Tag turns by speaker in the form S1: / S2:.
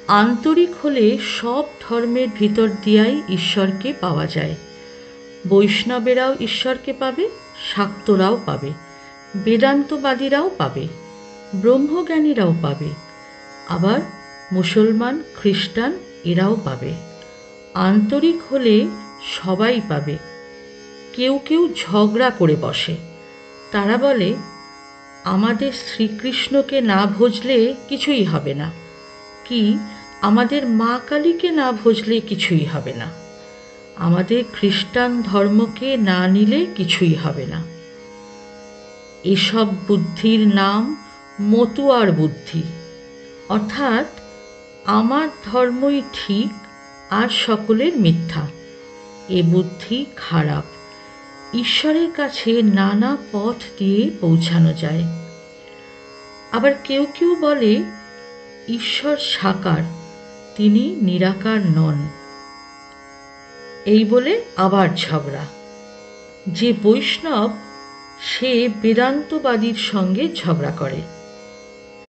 S1: আন্তরিক হলে সব ধর্মের ভিতর দিয়াই ঈশ্বরকে পাওয়া যায়। বৈষ্ণবেরাও ঈশ্বরকে পাবে, শাক্তরাও পাবে, বেদান্তবাদীরাও পাবে, ব্রহ্মজ্ঞানীরাও পাবে, আবার মুসলমান, খ্রিস্টান এরাও পাবে। আন্তরিক হলে সবাই পাবে। কেউ কেউ ঝগড়া করে বসে। তারা বলে, আমাদের শ্রীকৃষ্ণকে না ভজলে কিছুই হবে না, কি আমাদের মা কালীকে না ভজলে কিছুই হবে না, আমাদের খ্রিস্টান ধর্মকে না নিলে কিছুই হবে না। এসব বুদ্ধির নাম মতুয়ার বুদ্ধি, অর্থাৎ আমার ধর্মই ঠিক আর সকলের মিথ্যা। এ বুদ্ধি খারাপ। ঈশ্বরের কাছে নানা পথ দিয়ে পৌঁছানো যায়। আবার কেউ কেউ বলে ঈশ্বর সাকার, তিনি নিরাকার নন। এই বলে আবার ঝগড়া। যে বৈষ্ণব সে বেদান্তবাদীর সঙ্গে ঝগড়া করে।